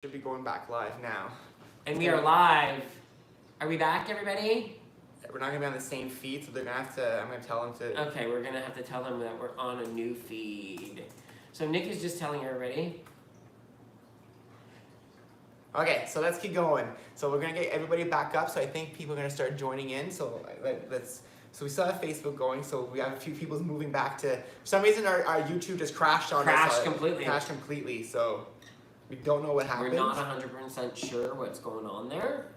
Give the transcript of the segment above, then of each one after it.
Should be going back live now. And we are live. Are we back, everybody? We're not gonna be on the same feed, so they're gonna have to. I'm gonna tell them to. Okay, we're gonna have to tell them that we're on a new feed. So Nick is just telling everybody. Okay, so let's keep going. So we're gonna get everybody back up. So I think people are gonna start joining in. So let's. So we still have Facebook going. So we have a few people moving back to. For some reason, our YouTube just crashed on us. Crashed completely. Crashed completely. So we don't know what happened. We're not 100% sure what's going on there.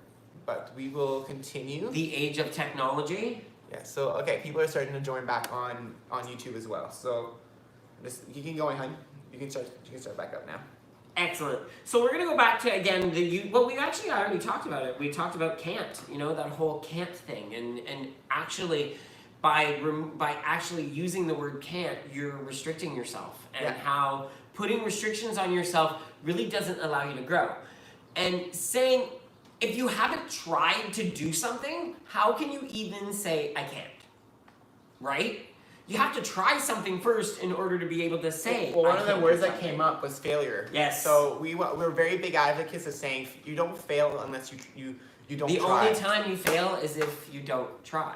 But we will continue. The age of technology. Yeah. So okay, people are starting to join back on YouTube as well. So just you can go on, hun. You can start back up now. Excellent. So we're gonna go back to again well, we actually already talked about it. We talked about can't. You know, that whole can't thing, and actually. By actually using the word can't, you're restricting yourself, and how putting restrictions on yourself really doesn't allow you to grow. And saying, if you haven't tried to do something, how can you even say, I can't? Right? You have to try something first in order to be able to say, well, one I of the can't words do that something. came up was failure. Yes. So we're very big advocates of saying you don't fail unless you don't The try. only time you fail is if you don't try.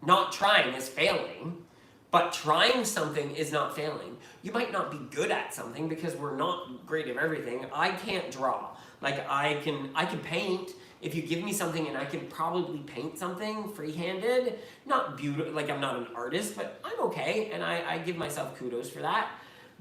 Not trying is failing, but trying something is not failing. You might not be good at something because we're not great at everything. I can't draw. Like I can paint. If you give me something and I can probably paint something free-handed, not beautiful, like I'm not an artist, but I'm okay, and I give myself kudos for that.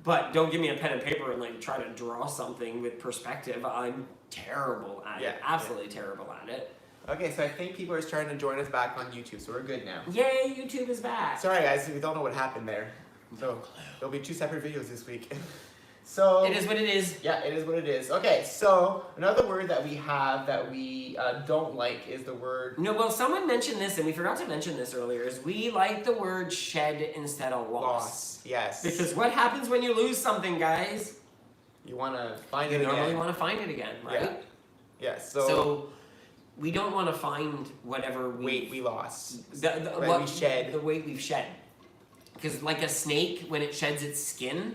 But don't give me a pen and paper and like try to draw something with perspective. I'm terrible at it, absolutely terrible at it. Okay, so I think people are starting to join us back on YouTube, so we're good now. Yay, YouTube is back. Sorry guys, we don't know what happened there. So there'll be 2 separate videos this week. So It is what it is. Yeah, it is what it is. Okay, so another word that we have that we don't like is the word. No, well, someone mentioned this, and we forgot to mention this earlier, is we like the word shed instead of loss. Yes. Because what happens when you lose something, guys? You want to find You it normally again. want to find it again, right? Yeah. So we don't want to find whatever we lost. we shed. The weight we've shed. Because like a snake, when it sheds its skin,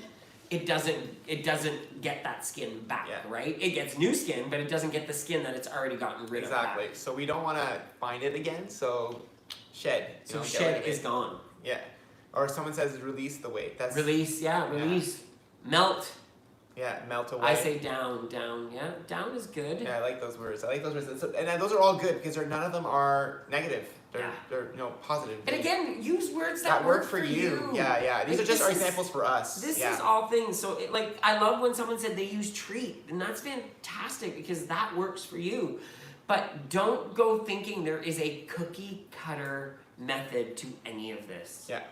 it doesn't get that skin back, right? It gets new skin, but it doesn't get the skin that it's already gotten rid of. Exactly. So we don't want to find it again. So shed. So shed is gone. Yeah. Or someone says release the weight. That's release. Yeah, release. Melt. Yeah, melt away. I say down. Yeah, down is good. Yeah, I like those words. And those are all good because none of them are negative. They're positive. And again, use words that work for you. Yeah. These are just our examples for us. This is all things. So, I love when someone said they use treat, and that's fantastic because that works for you. But don't go thinking there is a cookie cutter method to any of this. Yeah.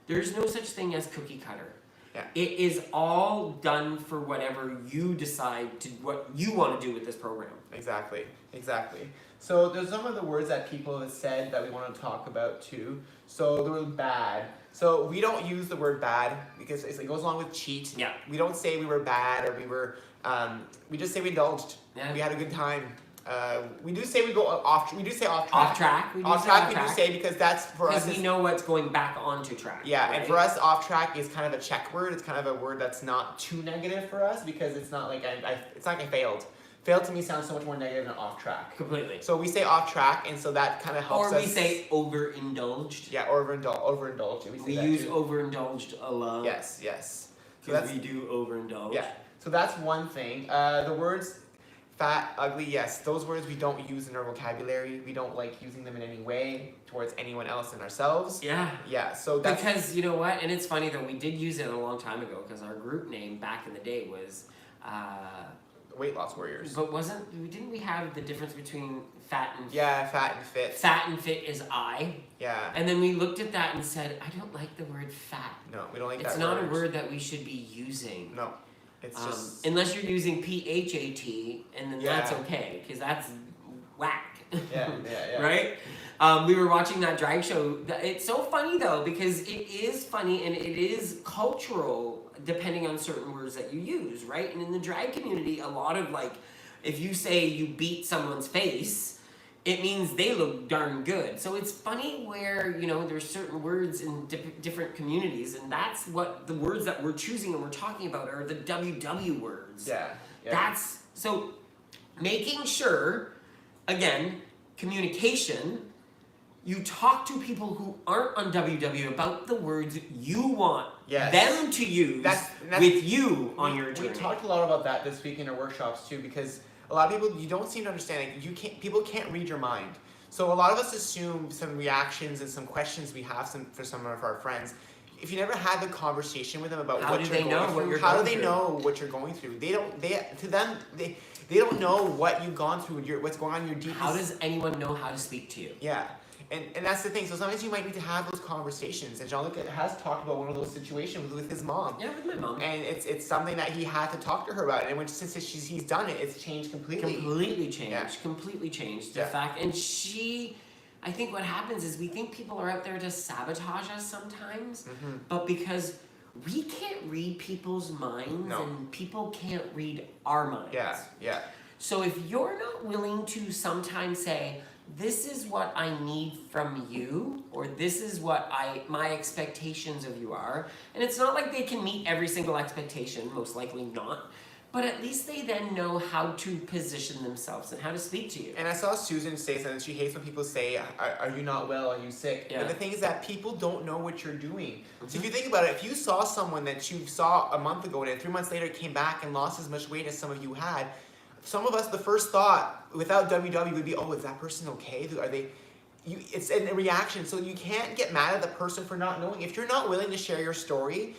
There's no such thing as cookie cutter. Yeah. It is all done for whatever you decide what you want to do with this program. Exactly. So there's some of the words that people have said that we want to talk about too. So the word bad. So we don't use the word bad because it goes along with cheat. Yeah. We don't say we were bad or we were. We just say we indulged. Yeah. We had a good time. We do say we go off. We do say off track. Off track. We do say because that's for us. Because we know what's going back onto track. Yeah, right? and for us, off track is kind of a check word. It's kind of a word that's not too negative for us because it's not like it's not like I failed. Failed to me sounds so much more negative than off track. Completely. So we say off track, and so that kind of helps us. Or we say overindulged. Yeah, overindulged. We use overindulged a lot. Yes. So Because we do overindulge. Yeah. So that's one thing. The words fat, ugly, yes. Those words we don't use in our vocabulary. We don't like using them in any way towards anyone else and ourselves. Yeah. Yeah, so that's... Because, you know what? And it's funny, though, we did use it a long time ago because our group name back in the day was... Weight Loss Warriors. But didn't we have the difference between fat and... Yeah, fat and fit. Fat and fit is I. Yeah. And then we looked at that and said, I don't like the word fat. No, we don't like that It's not a word that we should be using. No. It's just... Unless you're using PHAT, and then that's okay, because that's whack. Yeah. Right? We were watching that drag show. It's so funny, though, because it is funny and it is cultural, depending on certain words that you use, right? And in the drag community, a lot of, if you say you beat someone's face, it means they look darn good. So it's funny where, there's certain words in different communities, and that's what the words that we're choosing and we're talking about are the WW words. Yeah. That's So making sure, again, communication, you talk to people who aren't on WW about the words you want them to use with you on your journey. We talked a lot about that this week in our workshops too, because a lot of people, you don't seem to understand it. People can't read your mind. So a lot of us assume some reactions and some questions we have for some of our friends. If you never had the conversation with them about what you're going through, how do they know what you're going through? They don't know what you've gone through, what's going on in your deepest. How does anyone know how to speak to you? Yeah. And that's the thing. So sometimes you might need to have those conversations. And Jean-Luc has talked about one of those situations with his mom. Yeah, with my mom. And it's something that he had to talk to her about. And since he's done it, it's changed completely. Completely changed. Completely changed. The fact, and I think what happens is we think people are out there to sabotage us sometimes, but because we can't read people's minds and people can't read our minds. Yeah. So if you're not willing to sometimes say, this is what I need from you, or this is what my expectations of you are, and it's not like they can meet every single expectation, most likely not, but at least they then know how to position themselves and how to speak to you. And I saw Susan say something. She hates when people say, are you not well? Are you sick? Yeah. But the thing is that people don't know what you're doing. So if you think about it, if you saw someone that you saw a month ago and then 3 months later came back and lost as much weight as some of you had, some of us, the first thought without WW would be, oh, is that person okay? It's a reaction. So you can't get mad at the person for not knowing. If you're not willing to share your story,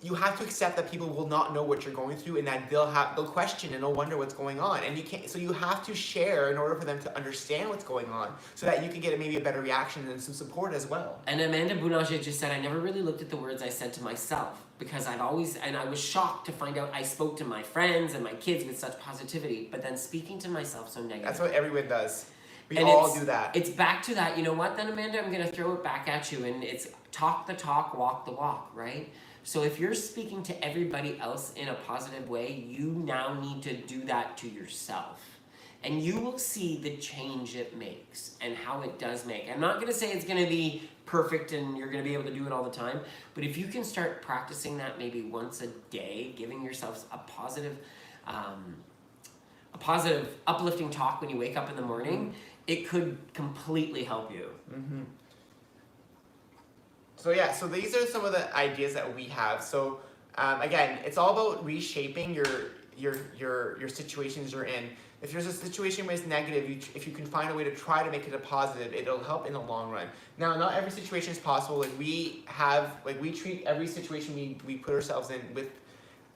you have to accept that people will not know what you're going through, and that they'll question and they'll wonder what's going on. And you have to share in order for them to understand what's going on, so that you can get maybe a better reaction and some support as well. And Amanda Boulanger just said, I never really looked at the words I said to myself, because I was shocked to find out I spoke to my friends and my kids with such positivity, but then speaking to myself so negative. That's what everyone does. We all do that. It's back to that. You know what then, Amanda? I'm going to throw it back at you, and it's talk the talk, walk the walk, right? So if you're speaking to everybody else in a positive way, you now need to do that to yourself. And you will see the change it makes and how it does make. I'm not going to say it's going to be perfect and you're going to be able to do it all the time, but if you can start practicing that maybe once a day, giving yourself a positive, uplifting talk when you wake up in the morning, it could completely help you. So these are some of the ideas that we have. So again, it's all about reshaping your situations you're in. If there's a situation where it's negative, if you can find a way to try to make it a positive, it'll help in the long run. Now, not every situation is possible. We treat every situation we put ourselves in with,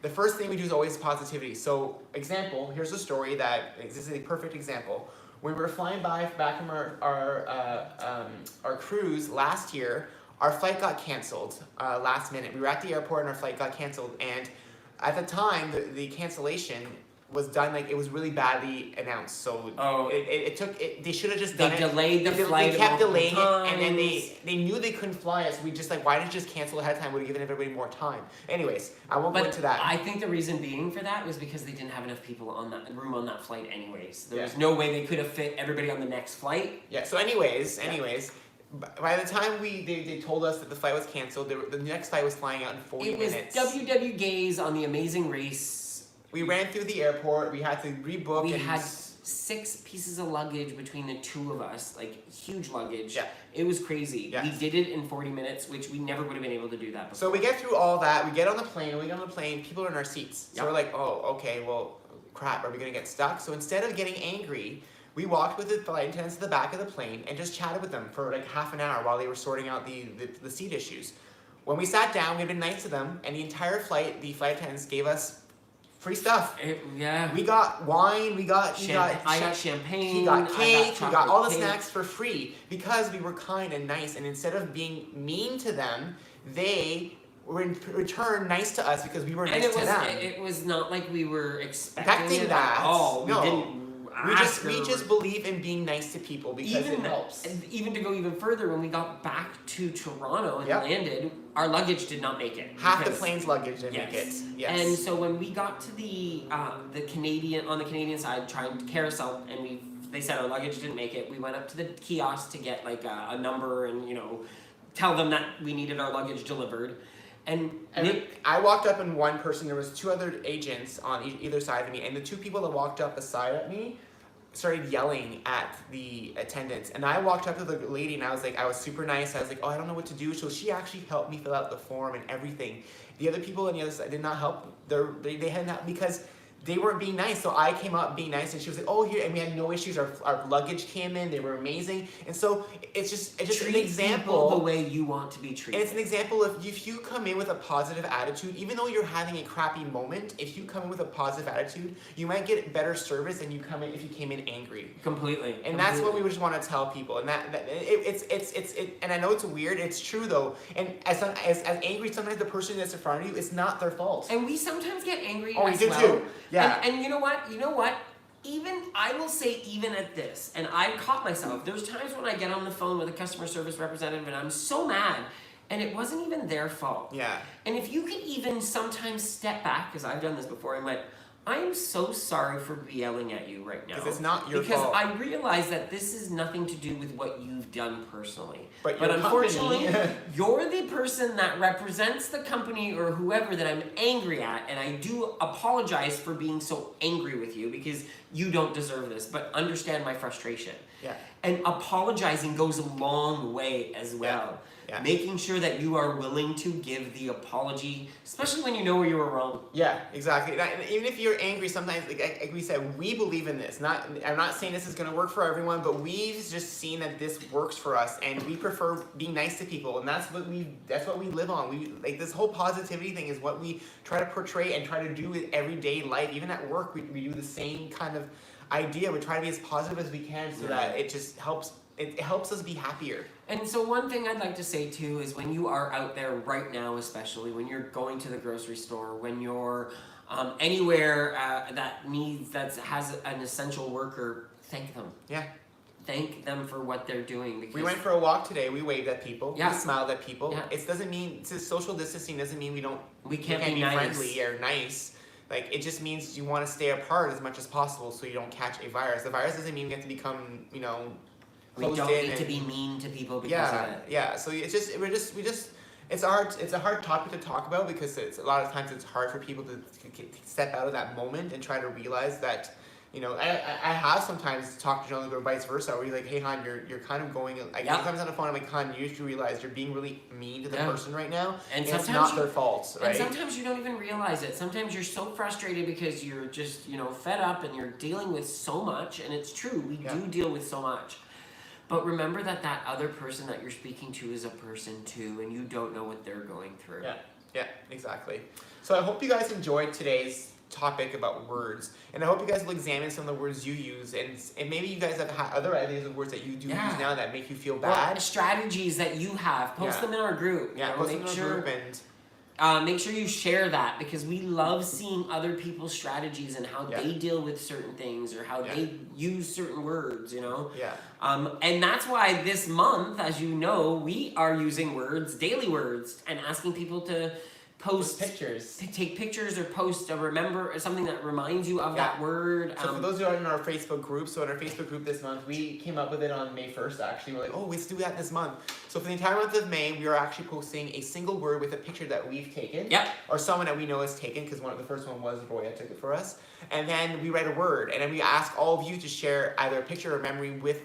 the first thing we do is always positivity. So example, here's a story this is a perfect example. When we were flying back from our cruise last year, our flight got canceled last minute. We were at the airport and our flight got canceled. And at the time, the cancellation was done, it was really badly announced. So they should have just done it. They delayed the flight. They kept delaying it, and then they knew they couldn't fly us. We just why didn't you just cancel ahead of time? Would have given everybody more time. Anyways, I won't go into that. I think the reason being for that was because they didn't have enough people on that room on that flight anyways. There was no way they could have fit everybody on the next flight. Yeah, so anyways, by the time they told us that the flight was canceled, the next flight was flying out in 40 minutes. It was WW Gaze on The Amazing Race. We ran through the airport, we had to rebook. We had 6 pieces of luggage between the two of us, huge luggage. Yeah. It was crazy. Yes. We did it in 40 minutes, which we never would have been able to do that before. So we get through all that, we get on the plane, people are in our seats. So we're like, oh, okay, well, crap, are we gonna get stuck? So instead of getting angry, we walked with the flight attendants to the back of the plane and just chatted with them for half an hour while they were sorting out the seat issues. When we sat down, we had been nice to them, and the entire flight, the flight attendants gave us free stuff. We got wine, I got champagne, he got cake, we got all the snacks for free because we were kind and nice, and instead of being mean to them, they were in return nice to us because we were nice to them. It was not like we were expecting that. Oh, we didn't. We just believe in being nice to people because it helps. Even to go even further, when we got back to Toronto and landed, our luggage did not make it. Half the plane's luggage didn't make it. Yes. And so when we got to the Canadian side, trying to carousel, and they said our luggage didn't make it, we went up to the kiosk to get a number and tell them that we needed our luggage delivered. And I walked up and one person, there was 2 other agents on either side of me, and the 2 people that walked up beside of me started yelling at the attendants. And I walked up to the lady and I was super nice. I was like, oh, I don't know what to do. So she actually helped me fill out the form and everything. The other people on the other side did not help. They had not, because they weren't being nice. So I came up being nice and she was like, oh, here, and we had no issues. Our luggage came in, they were amazing. And so it's just an example. The way you want to be treated. And it's an example of if you come in with a positive attitude, even though you're having a crappy moment, if you come in with a positive attitude, you might get better service than you come in if you came in angry. Completely. And that's what we just want to tell people. And and I know it's weird, it's true though. And as angry, sometimes the person that's in front of you, it's not their fault. And we sometimes get angry as well. Oh, we do too. Yeah. And you know what? Even, I will say even at this, and I've caught myself, there's times when I get on the phone with a customer service representative and I'm so mad, and it wasn't even their fault. Yeah. And if you could even sometimes step back, because I've done this before, I'm like, I am so sorry for yelling at you right now. Because it's not your Because fault. I realize that this is nothing to do with what you've done personally. But unfortunately, you're the person that represents the company or whoever that I'm angry at, and I do apologize for being so angry with you because you don't deserve this, but understand my frustration. Yeah. And apologizing goes a long way as well. Yeah. Making sure that you are willing to give the apology, especially when you know where you were wrong. Yeah, exactly. And even if you're angry, sometimes, like we said, we believe in this. I'm not saying this is going to work for everyone, but we've just seen that this works for us, and we prefer being nice to people, and that's what we live on. We like this whole positivity thing is what we try to portray and try to do with everyday life. Even at work, we do the same kind of idea. We try to be as positive as we can so that it just helps. It helps us be happier. And so one thing I'd like to say too is when you are out there right now, especially when you're going to the grocery store, when you're anywhere that has an essential worker, thank them. Yeah. Thank them for what they're doing. Because we went for a walk today. We waved at people. Yeah. We smiled at people. Yeah. It doesn't mean social distancing doesn't mean we can't be nice. friendly or nice. Like, it just means you want to stay apart as much as possible so you don't catch a virus. The virus doesn't mean we have to become, we don't need to be mean to people because of it. Yeah. So it's just it's a hard topic to talk about because a lot of times it's hard for people to step out of that moment and try to realize that, I have sometimes talked to Jean-Luc or vice versa, where you're like, hey, hon, you're kind of going, sometimes on the phone, I'm like, hon, you should realize you're being really mean to the person right now, and it's not their fault, right? And sometimes you don't even realize it. Sometimes you're so frustrated because you're just, fed up and you're dealing with so much, and it's true, we do deal with so much. But remember that other person that you're speaking to is a person too, and you don't know what they're going through. Yeah, exactly. So I hope you guys enjoyed today's topic about words, and I hope you guys will examine some of the words you use, and maybe you guys have other ideas of words that you do use now that make you feel bad. Well, strategies that you have, post them in our group. Post them in our group make sure you share that, because we love seeing other people's strategies and how they deal with certain things or how they use certain words, and that's why this month, as you know, we are using daily words, and asking people to post pictures, take pictures, or post something that reminds you of that word. So for those who are in our Facebook group, in our Facebook group this month, we came up with it on May 1st, actually. We're like, oh, let's do that this month. So for the entire month of May, we are actually posting a single word with a picture that we've taken. Or someone that we know has taken, because the first one was Roya took it for us. And then we write a word, and then we ask all of you to share either a picture or memory with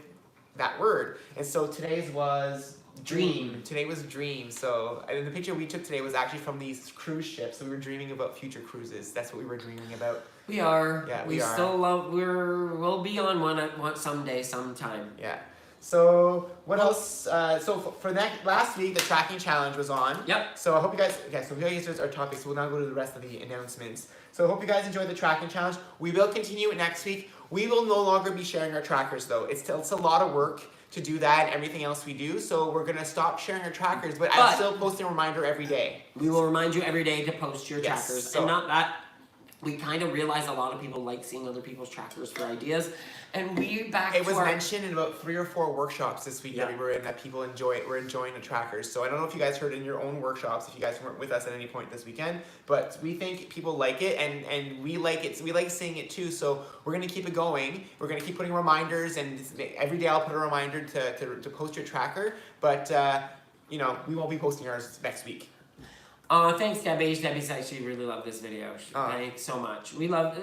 that word. And so today's was dream. Today was dream. So, and the picture we took today was actually from these cruise ships. So we were dreaming about future cruises. That's what we were dreaming about. We are. Yeah, we are. Still love. We'll be on one someday, sometime. Yeah. So what else? So for last week, the tracking challenge was on. Yep. So I hope you guys. Okay. So we guys our topics. So we'll now go to the rest of the announcements. So I hope you guys enjoyed the tracking challenge. We will continue it next week. We will no longer be sharing our trackers though. It's a lot of work to do that and everything else we do, so we're gonna stop sharing our trackers, but I'm still posting a reminder every day. We will remind you every day to post your trackers. And not that, we kind of realize a lot of people like seeing other people's trackers for ideas, and it was mentioned in about 3 or 4 workshops this week that we were in, that people were enjoying the trackers. So I don't know if you guys heard in your own workshops, if you guys weren't with us at any point this weekend, but we think people like it, and we like it. So we like seeing it too. So we're gonna keep it going. We're gonna keep putting reminders, and every day I'll put a reminder to post your tracker. But we won't be posting ours next week. Thanks, Debbie. Debbie said she really loved this video. Thanks so much. We love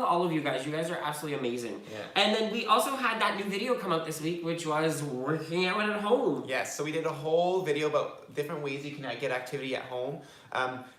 all of you guys. You guys are absolutely amazing. Yeah. And then we also had that new video come out this week, which was working out at home. Yes, so we did a whole video about different ways you can get activity at home,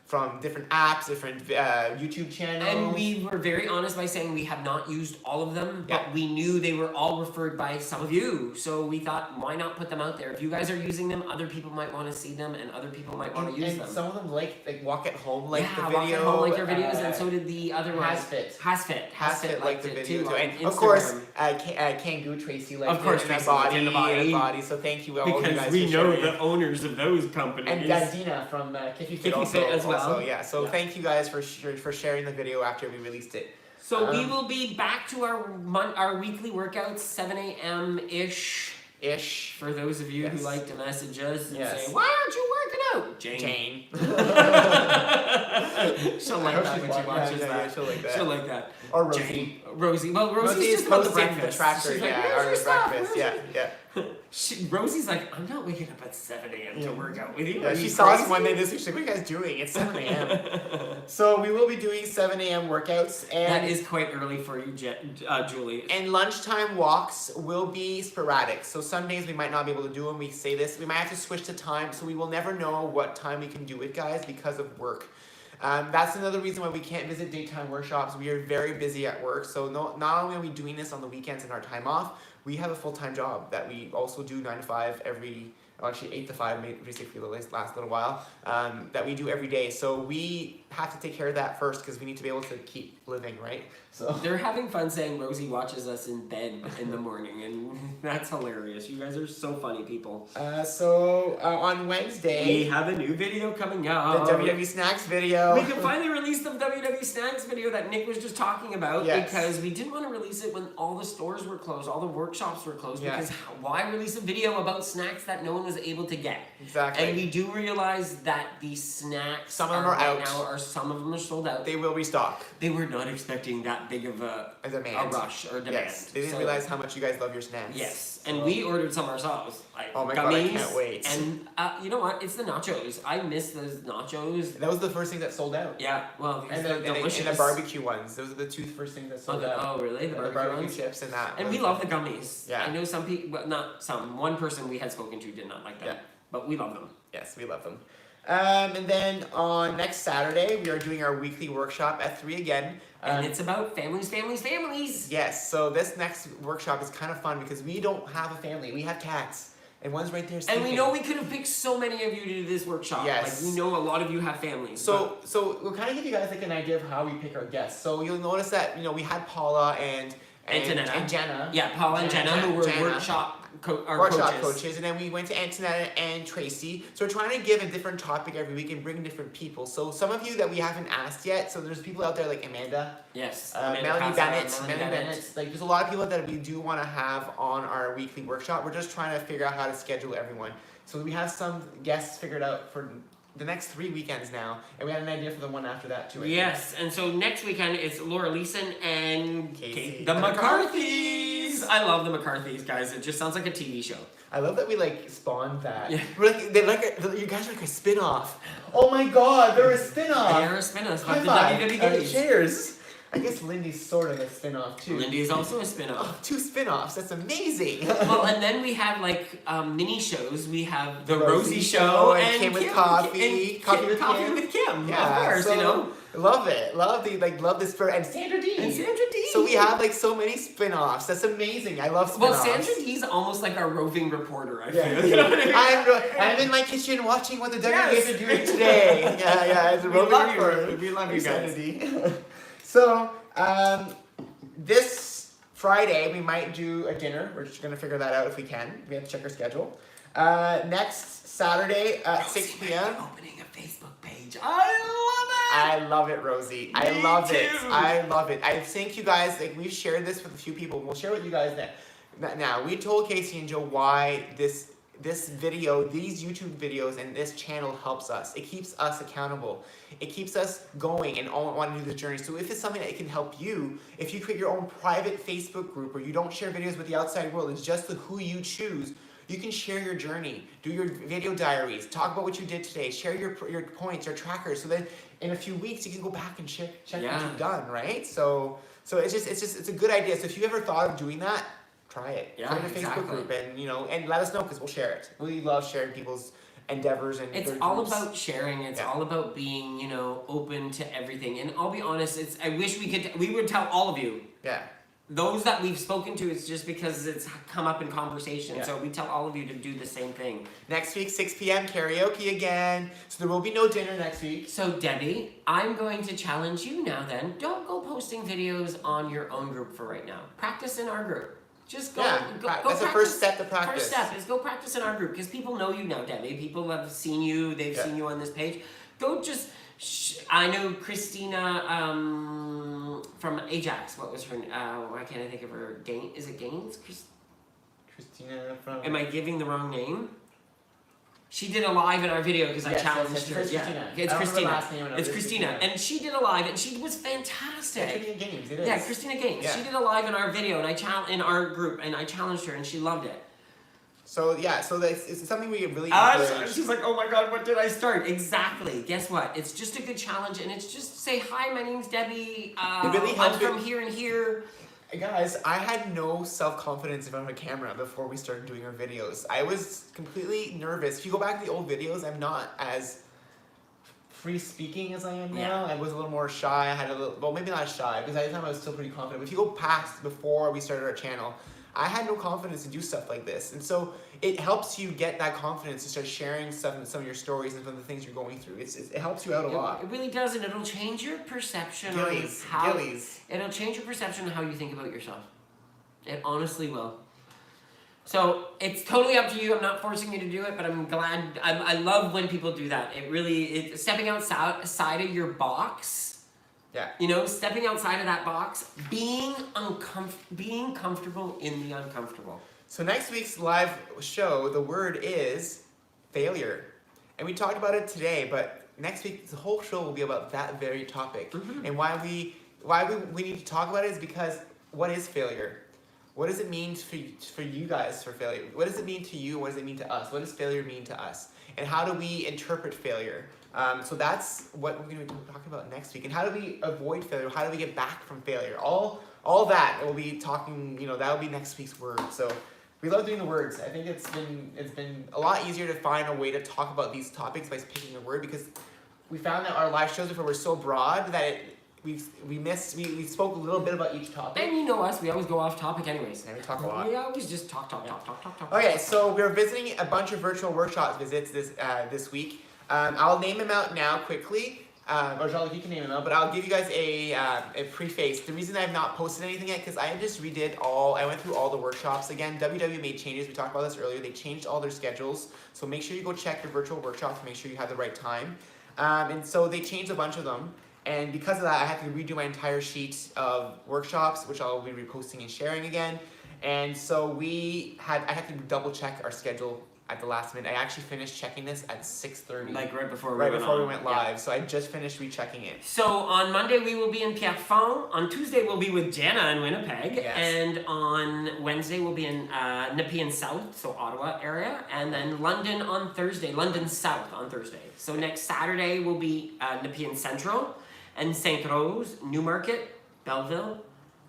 from different apps, different YouTube channels. And we were very honest by saying we have not used all of them, but Yeah. we knew they were all referred by some of you. So we thought, why not put them out there? If you guys are using them, other people might want to see them, and other people might want to use and them. some of them like walk at home like the Walk video. at home like their videos, and so did the other one. Hasfit like the video too. And on of course, Instagram. Kangoo Tracy liked Of course, it, Tracy body, liked it, and body. So thank you all you Because guys we for know sharing. the owners of those companies. And Gazina from Kiffy Fit Kiffy also, Fit as well. Also, yeah. So Yeah. thank you guys for sharing the video after we released it. So we will be back to our weekly workouts, 7 a.m. ish. For those of you who Yes. like to message us and Yes. say, why aren't you working out? Jane. She'll like that when she watches that. Yeah, she'll like that. She'll like that. Or Rosie. Jane. Rosie. Well, Rosie's Rosie is just about the posting the breakfast. tracker, She's like, yeah, "Where's or your the stuff? breakfast, Where's yeah. Rosie's like, I'm not waking up at 7 a.m. to work out with you. Yeah, Are she you saw us crazy?" one day this week. She's like, what are you guys doing? It's 7 a.m. So we will be doing 7 a.m. workouts. And That is quite early for you, Julie. And lunchtime walks will be sporadic. So some days we might not be able to do them. We say this. We might have to switch to time. So we will never know what time we can do it, guys, because of work. That's another reason why we can't visit daytime workshops. We are very busy at work. So not only are we doing this on the weekends and our time off, we have a full-time job that we also do 9 to 5 actually 8 to 5, basically the last little while, that we do every day. So we have to take care of that first because we need to be able to keep living, right? So They're having fun saying Rosie watches us in bed in the morning, and that's hilarious. You guys are so funny people. On Wednesday, We have a new video coming out. the WWE Snacks video. We can finally release the WWE Snacks video that Nick was just talking about, Yes. because we didn't want to release it when all the stores were closed, all the workshops were closed, Yes. because why release a video about snacks that no one was able to get? Exactly. And we do realize that the snacks Some of them are out. now, some of them are sold out. They will restock. They were not expecting that big of a demand. rush or demand. Yes, they didn't So- realize how much you guys love your snacks. Yes, and we ordered some ourselves. Like Oh my gummies, God, I can't wait. And you know what? It's the nachos. I miss those nachos. That was the first thing that sold out. Yeah, well, because And they're the delicious. barbecue ones. Those are the two first things that sold out. Oh, really? The The barbecue ones? chips and that. And we love the gummies. Yeah. I know some people, well, not some. One person we had spoken to did not like them. Yeah. But we love them. Yes, we love them. And then on next Saturday, we are doing our weekly workshop at 3 again. And it's about families. Yes, so this next workshop is kind of fun because we don't have a family. We have cats. And one's right there sleeping. And we know we could have picked so many of you to do this workshop. Yes. Like, we know a lot of you have families. So we'll kind of give you guys like an idea of how we pick our guests. So you'll notice that, we had Paula and Jenna. Yeah, Paula and Jenna, who were Jenna. workshop Workshop coaches. coaches, and then we went to Antonetta and Tracy. So we're trying to give a different topic every week and bring different people. So some of you that we haven't asked yet, so there's people out there like Amanda, Yes. Melanie Bennett. Like there's a lot of people that we do want to have on our weekly workshop. We're just trying to figure out how to schedule everyone. So we have some guests figured out for the next 3 weekends now, and we had an idea for the one after that too. I think. Yes, and so next weekend it's Laura Leeson and Casey. the McCarthys. I love the McCarthys, guys. It just sounds like a TV show. I love that we spawned that. Yeah. We're you guys are like a spin-off. Oh my God, they're a spin-off. They're a spin-off High of the five. WWE Gays. Cheers. I guess Lindy's sort of a spin-off too. Lindy is also a spin-off. Oh, 2 spin-offs. That's amazing. Well, and then we have mini shows. We have the Rosie Rosie Show Show and Kim with Coffee. and Coffee with Coffee Kim. with Kim. Yeah, of course, so, love it. Love this for and Sandra D. And Sandra D. So we have so many spin-offs. That's amazing. I love Well, spin-offs. Sandra D's almost like our roving reporter. I Yeah. feel. You know what I mean? I'm in my kitchen watching what the Yes. WWF are doing today. Yeah, as a We roving love you. reporter. We love you guys. Sanity. So, this Friday we might do a dinner. We're just gonna figure that out if we can. We have to check our schedule. Next Saturday at 6 p.m. Opening a Facebook page. I I love it, Rosie. I Me love it. too. I love it. I think you guys, we've shared this with a few people. We'll share with you guys now. We told Casey and Joe why this video, these YouTube videos, and this channel helps us. It keeps us accountable. It keeps us going and all want to do this journey. So if it's something that can help you, if you create your own private Facebook group where you don't share videos with the outside world, it's just who you choose, You can share your journey, do your video diaries, talk about what you did today, share your points, your trackers, so then in a few weeks you can go back and check what you've done, right? So it's a good idea. So if you ever thought of doing that, try it. Yeah, Join a Facebook group and and let us know because we'll share it. We love sharing people's endeavors and it's all about sharing. It's all about being open to everything. And I'll be honest, I wish we would tell all of you. Yeah. Those that we've spoken to, it's just because it's come up in conversation. Yeah. So we tell all of you to do the same thing. Next week, 6 p.m. karaoke again. So there will be no dinner next week. So Debbie, I'm going to challenge you now then. Don't go posting videos on your own group for right now. Practice in our group. Just go. Go that's practice. the first step to practice. First step is go practice in our group because people know you now, Debbie. People have seen you. They've seen you on this page. Go just. I know Christina from Ajax. What was her? Why can't I think of her? Is it Gaines? Christina from. Am I giving the wrong name? She did a live in our video because I challenged her. It's Christina. It's Christina, and she did a live, and she was fantastic. Christina Gaines, it is. Yeah, Christina Gaines. Yeah. She did a live in our video, and in our group, and I challenged her, and she loved it. So it's something we really encourage. She's like, oh my god, what did I start? Exactly. Guess what? It's just a good challenge, and it's just say hi. My name's Debbie. It really helps I'm from here and here. Guys, I had no self-confidence in front of a camera before we started doing our videos. I was completely nervous. If you go back to the old videos, I'm not as free speaking as I am now. I was a little more shy. I had a little, well, maybe not shy, because at the time I was still pretty confident. But if you go past before we started our channel, I had no confidence to do stuff like this. And so it helps you get that confidence to start sharing stuff and some of your stories and some of the things you're going through. It helps you out a lot. It really does, and it'll change your perception Gillies. It'll change your perception of how you think about yourself. It honestly will. So it's totally up to you. I'm not forcing you to do it, but I'm glad. I love when people do that. It's stepping outside of your box. Yeah. Stepping outside of that box, being comfortable in the uncomfortable. So next week's live show, the word is failure. And we talked about it today, but next week the whole show will be about that very topic. Mm-hmm. And why we need to talk about it is because what is failure? What does it mean for you guys for failure? What does it mean to you? What does it mean to us? What does failure mean to us? And how do we interpret failure? So that's what we're going to be talking about next week. And how do we avoid failure? How do we get back from failure? All that we'll be talking. That'll be next week's word. So we love doing the words. I think it's been a lot easier to find a way to talk about these topics by picking a word, because we found that our live shows before were so broad that we spoke a little bit about each topic. And us, we always go off topic anyways. And we talk a lot. We always just talk. Okay, so we're visiting a bunch of virtual workshop visits this week. I'll name them out now quickly. Or Jean-Luc, you can name them out, but I'll give you guys a preface. The reason I've not posted anything yet, because I just I went through all the workshops again. WW made changes. We talked about this earlier. They changed all their schedules. So make sure you go check your virtual workshops to make sure you have the right time. And so they changed a bunch of them. And because of that, I had to redo my entire sheet of workshops, which I'll be reposting and sharing again. And so I had to double check our schedule at the last minute. I actually finished checking this at 6:30. Like right before we went live. Yeah. So I just finished rechecking it. So on Monday we will be in Pierrefonds. On Tuesday we'll be with Jana in Winnipeg. Yes. And on Wednesday we'll be in Nepean South, so Ottawa area. And then London South on Thursday. So next Saturday will be Nepean Central and St. Rose, Newmarket, Belleville.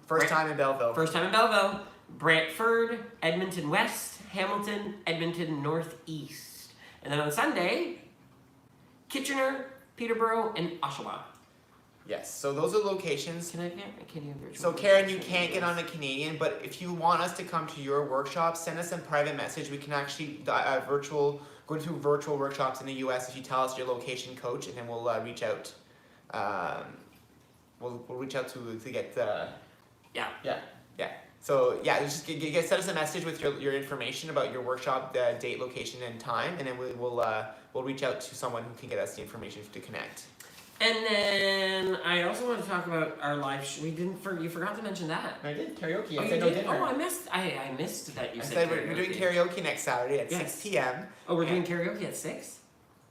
First time in Belleville. Brantford, Edmonton West, Hamilton, Edmonton Northeast. And then on Sunday, Kitchener, Peterborough, and Oshawa. Yes, so those are locations. Can I get a Canadian virtual? So Karen, you can't get on the Canadian, but if you want us to come to your workshop, send us a private message. We can actually go to virtual workshops in the US if you tell us your location, coach, and then we'll reach out. We'll reach out to get Yeah. So just send us a message with your information about your workshop date, location, and time, and then we'll reach out to someone who can get us the information to connect. And then I also want to talk about our live. You forgot to mention that. I did karaoke. I said no dinner. Oh, I missed that you I said we're doing karaoke next Saturday at 6 p.m. Oh, we're doing karaoke at 6?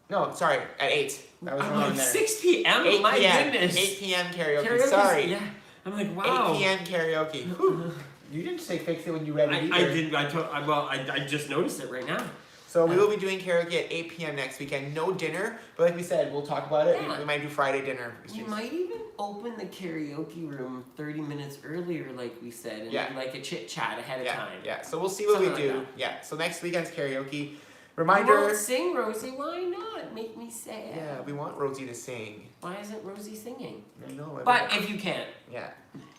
No, sorry, at 8. I was wrong there. 6 p.m. 8 My p.m. goodness. 8 p.m. karaoke. Karaoke's, Sorry. Yeah. I'm like, wow. 8 p.m. karaoke. You didn't say fix it when you read it either. I didn't. I just noticed it right now. So we will be doing karaoke at 8 p.m. next weekend. No dinner, but like we said, we'll talk about it. Yeah. We might do Friday dinner. You might even open the karaoke room 30 minutes earlier, like we said, and do like a chit chat ahead of time. Yeah. So we'll see what we Something do. like Yeah. So next weekend's karaoke. You Reminder. won't sing, Rosie. Why not? Make me sad. Yeah, we want Rosie to sing. Why isn't Rosie singing? I know. But if you can't, yeah,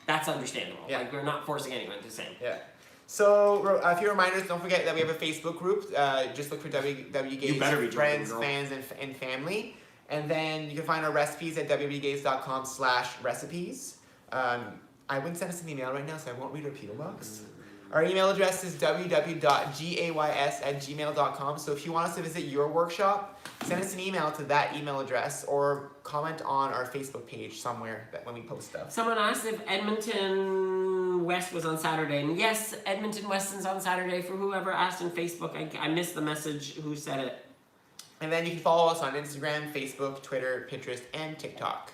that's understandable. Yeah. Like, we're not forcing anyone to sing. yeah. So a few reminders. Don't forget that we have a Facebook group. Just look for You better be WWGays friends, joking, girl. fans, and family. And then you can find our recipes at wwgays.com/recipes. I wouldn't send us an email right now, so I won't read our P.O. box. Our email address is www.gays@gmail.com. So if you want us to visit your workshop, send us an email to that email address or comment on our Facebook page somewhere when we post stuff. Someone asked if Edmonton West was on Saturday, and yes, Edmonton West is on Saturday. For whoever asked on Facebook, I missed the message who said it. And then you can follow us on Instagram, Facebook, Twitter, Pinterest, and TikTok.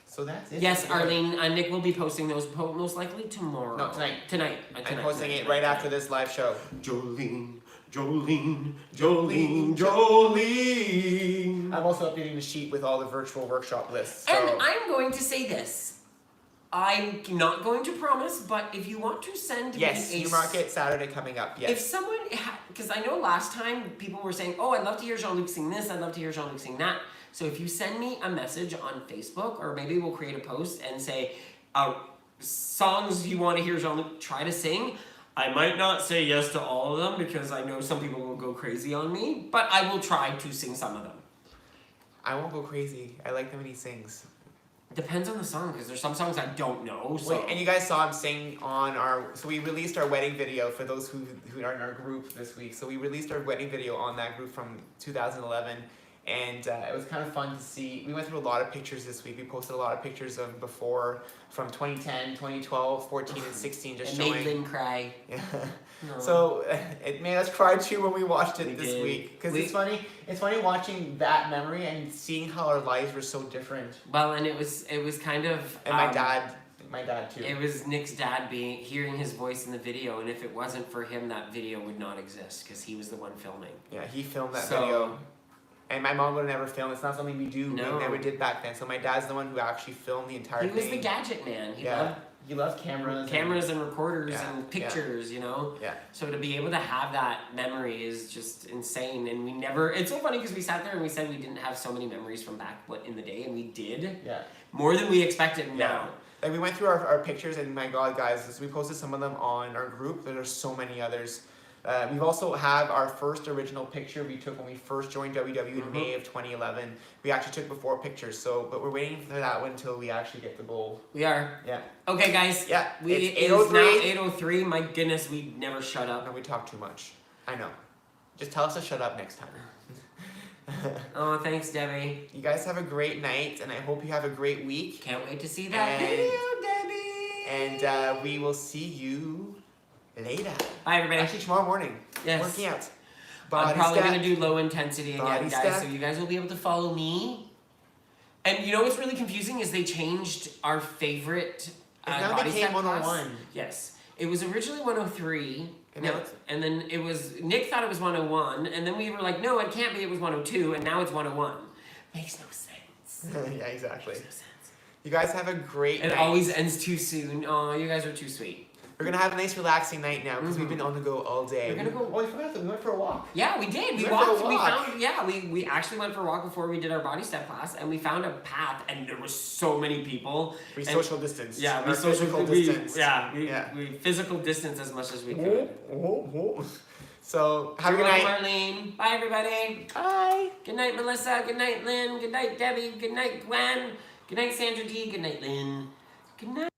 So that's it. Yes, Arlene, Nick will be posting those most likely tomorrow. No, tonight. Tonight. I'm posting it right after this live show. Jolene. I'm also updating the sheet with all the virtual workshop lists. So. And I'm going to say this. I'm not going to promise, but if you want to send me New Market Saturday coming up. Yes. If someone, because I know last time people were saying, oh, I'd love to hear Jean-Luc sing this, I'd love to hear Jean-Luc sing that. So if you send me a message on Facebook, or maybe we'll create a post and say, songs you want to hear Jean-Luc try to sing, I might not say yes to all of them because I know some people will go crazy on me, but I will try to sing some of them. I won't go crazy. I like them when he sings. Depends on the song, because there's some songs I don't know. So. Wait, and you guys saw him sing on so we released our wedding video for those who are in our group this week. So we released our wedding video on that group from 2011. And it was kind of fun to see. We went through a lot of pictures this week. We posted a lot of pictures of before from 2010, 2012, 14, and 16 just showing. It made Lynn cry. Yeah. No. So it made us cry too when we watched it this did. week. Because it's funny watching that memory and seeing how our lives were so different. Well, and it was kind of. And my dad too. It was Nick's dad hearing his voice in the video, and if it wasn't for him, that video would not exist because he was the one filming. Yeah, he filmed that video. And my mom would have never filmed. It's not something we do. No. We never did back then. So my dad's the one who actually filmed the entire thing. He was the gadget man. He loved cameras. And recorders and pictures, you know? Yeah. So to be able to have that memory is just insane. And we never... It's so funny because we sat there and we said we didn't have so many memories from back in the day. And we did. Yeah. More than we expected now. Like we went through our pictures and my God, guys, we posted some of them on our group. There are so many others. We've also have our first original picture we took when we first joined WW in May of 2011. We actually took before pictures, but we're waiting for that one until we actually get the goal. We are. Yeah. Okay, guys. Yeah. It's 8:03. 8:03. My goodness, we never shut up. And we talk too much. I know. Just tell us to shut up next time. Oh, thanks, Debbie. You guys have a great night, and I hope you have a great week. Can't wait to see that video, Debbie. And we will see you later. Bye, everybody. Actually, tomorrow morning. Yes. Working out. I'm probably going to do low intensity again, Body guys, step. so you guys will be able to follow me. And you know what's really confusing is they changed our favorite now body became step 101. class. Yes. It was originally 103. And And then it was, Nick thought it was 101, and then we were like, no, it can't be, it was 102, and now it's 101. Makes no sense. Yeah, exactly. Makes no sense. You guys have a great night. It always ends too soon. Oh, you guys are too sweet. We're going to have a nice relaxing night now because we've been on the go all day. We're gonna go. Oh, I forgot that we went for a walk. Yeah, we did. We went for a walked. We walk. found. Yeah, we actually went for a walk before we did our body step class, and we found a path, and there was so many people. We social distance. Yeah, we physical distance. We physical distance as much as we could. So have a good Welcome, night. Marlene. Bye, everybody. Bye. Good night, Melissa. Good night, Lynn. Good night, Debbie. Good night, Gwen. Good night, Sandra D. Good night, Lynn. Good night.